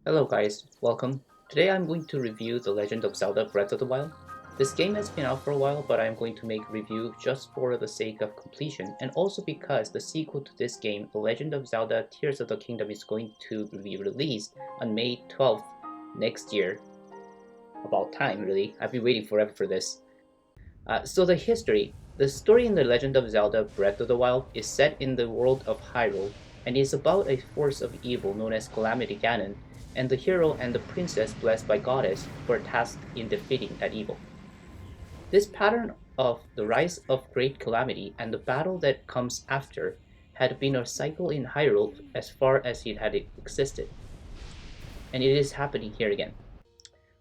Hello guys, welcome. Today I'm going to review The Legend of Zelda Breath of the Wild. This game has been out for a while, but I'm going to make a review just for the sake of completion, and also because the sequel to this game, The Legend of Zelda Tears of the Kingdom, is going to be released on May 12th next year. About time, really. I've been waiting forever for this. So the history. The story in The Legend of Zelda Breath of the Wild is set in the world of Hyrule, and is about a force of evil known as Calamity Ganon, and the hero and the princess blessed by Goddess who are tasked in defeating that evil. This pattern of the rise of great calamity and the battle that comes after had been a cycle in Hyrule as far as it had existed, and it is happening here again.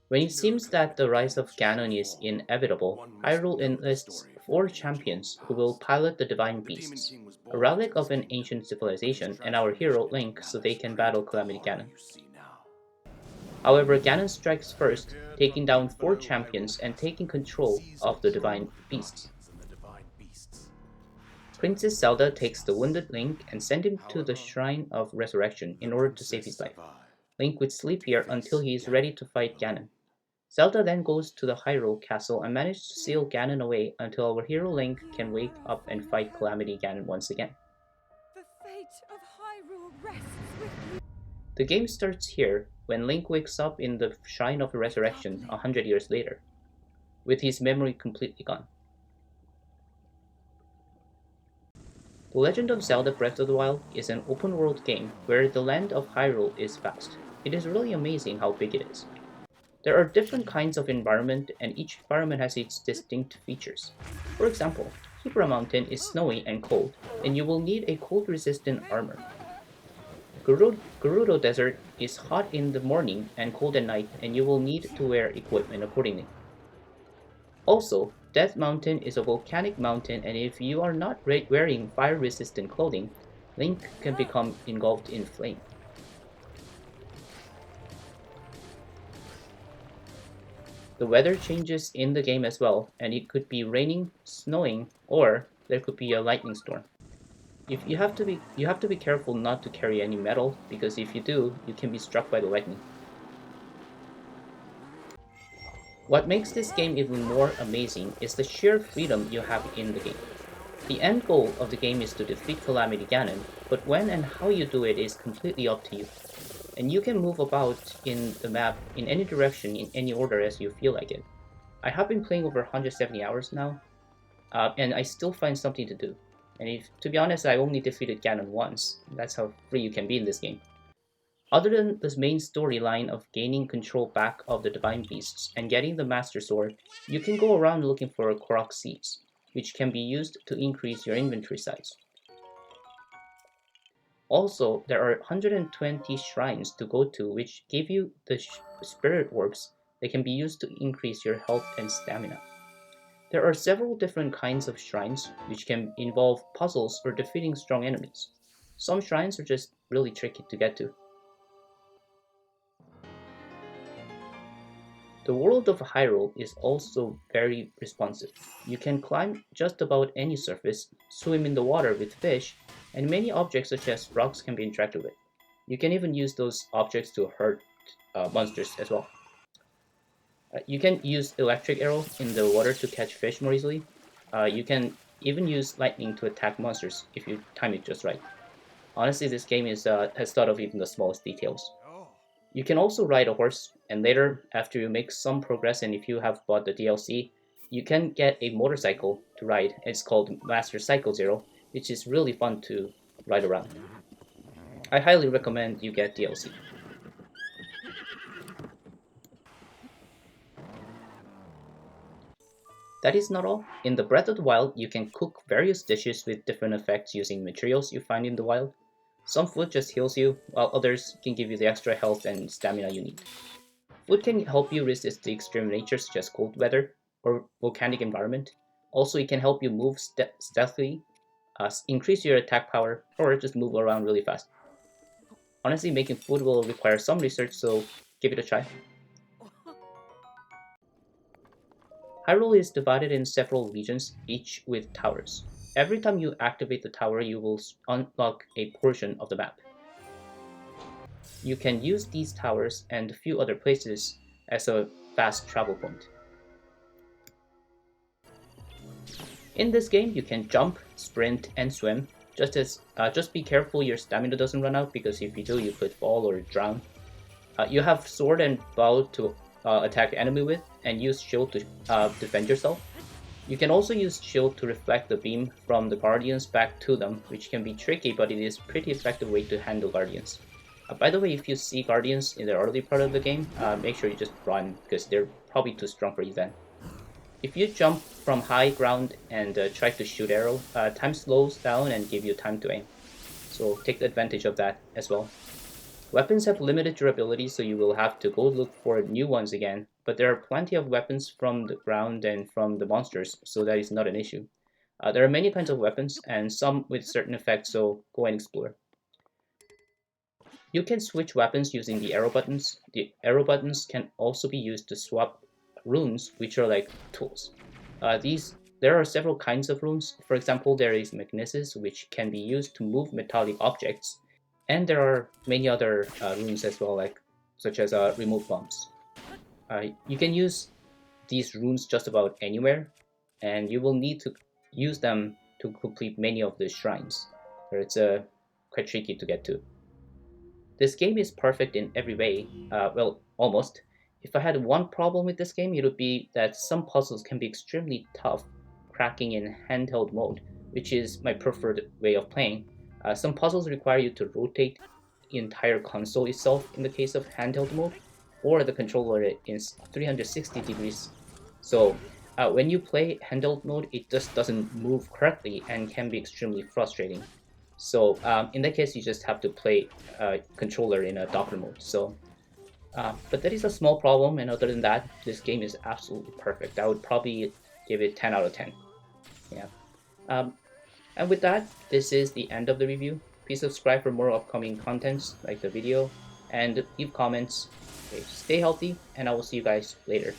When it seems that the rise of Ganon is inevitable, Hyrule enlists four champions who will pilot the divine beasts, a relic of an ancient civilization, and our hero Link so they can battle Calamity Ganon. However, Ganon strikes first, taking down four champions and taking control of the divine beasts. Princess Zelda takes the wounded Link and sends him to the Shrine of Resurrection in order to save his life. Link would sleep here until he is ready to fight Ganon. Zelda then goes to the Hyrule Castle and manages to seal Ganon away until our hero Link can wake up and fight Calamity Ganon once again. The fate of Hyrule rests with you. The game starts here when Link wakes up in the Shrine of Resurrection 100 years later, with his memory completely gone. The Legend of Zelda Breath of the Wild is an open-world game where the land of Hyrule is vast. It is really amazing how big it is. There are different kinds of environment, and each environment has its distinct features. For example, Hebra Mountain is snowy and cold, and you will need a cold-resistant armor. Gerudo Desert is hot in the morning and cold at night, and you will need to wear equipment accordingly. Also, Death Mountain is a volcanic mountain, and if you are not wearing fire-resistant clothing, Link can become engulfed in flame. The weather changes in the game as well, and it could be raining, snowing, or there could be a lightning storm. If you have to be careful not to carry any metal, because if you do, you can be struck by the lightning. What makes this game even more amazing is the sheer freedom you have in the game. The end goal of the game is to defeat Calamity Ganon, but when and how you do it is completely up to you. And you can move about in the map in any direction in any order as you feel like it. I have been playing over 170 hours now, and I still find something to do. And to be honest, I only defeated Ganon once. That's how free you can be in this game. Other than the main storyline of gaining control back of the Divine Beasts and getting the Master Sword, you can go around looking for Korok Seeds, which can be used to increase your inventory size. Also, there are 120 shrines to go to which give you the spirit orbs that can be used to increase your health and stamina. There are several different kinds of shrines which can involve puzzles or defeating strong enemies. Some shrines are just really tricky to get to. The world of Hyrule is also very responsive. You can climb just about any surface, swim in the water with fish, and many objects such as rocks can be interacted with. You can even use those objects to hurt monsters as well. You can use electric arrow in the water to catch fish more easily. You can even use lightning to attack monsters if you time it just right. Honestly, this game has thought of even the smallest details. You can also ride a horse, and later, after you make some progress and if you have bought the DLC, you can get a motorcycle to ride. It's called Master Cycle Zero, which is really fun to ride around. I highly recommend you get DLC. That is not all. In the Breath of the Wild, you can cook various dishes with different effects using materials you find in the wild. Some food just heals you, while others can give you the extra health and stamina you need. Food can help you resist the extreme nature such as cold weather or volcanic environment. Also, it can help you move stealthily, increase your attack power, or just move around really fast. Honestly, making food will require some research, so give it a try. Hyrule is divided in several regions, each with towers. Every time you activate the tower, you will unlock a portion of the map. you can use these towers and a few other places as a fast travel point. In this game, you can jump, sprint, and swim. Just be careful your stamina doesn't run out, because if you do, you could fall or drown. You have sword and bow to attack enemy with, and use shield to defend yourself. You can also use shield to reflect the beam from the guardians back to them, which can be tricky, but it is a pretty effective way to handle guardians. By the way, if you see guardians in the early part of the game, make sure you just run, because they're probably too strong for you then. If you jump from high ground and try to shoot arrow, time slows down and give you time to aim. So take advantage of that as well. Weapons have limited durability, so you will have to go look for new ones again, but there are plenty of weapons from the ground and from the monsters, so that is not an issue. There are many kinds of weapons, and some with certain effects, so go and explore. You can switch weapons using the arrow buttons. The arrow buttons can also be used to swap runes, which are like tools. There are several kinds of runes. For example, there is magnesis, which can be used to move metallic objects, and there are many other runes as well, such as remote bombs. You can use these runes just about anywhere, and you will need to use them to complete many of the shrines, where it's quite tricky to get to. This game is perfect in every way, well, almost. If I had one problem with this game, it would be that some puzzles can be extremely tough cracking in handheld mode, which is my preferred way of playing. Some puzzles require you to rotate the entire console itself in the case of handheld mode, or the controller in 360 degrees. So when you play handheld mode, it just doesn't move correctly and can be extremely frustrating. So in that case, you just have to play controller in a docker mode. But that is a small problem, and other than that, this game is absolutely perfect. I would probably give it 10 out of 10. Yeah. Um, and with that, this is the end of the review. Please subscribe for more upcoming contents, like the video, and leave comments. Okay, stay healthy, and I will see you guys later.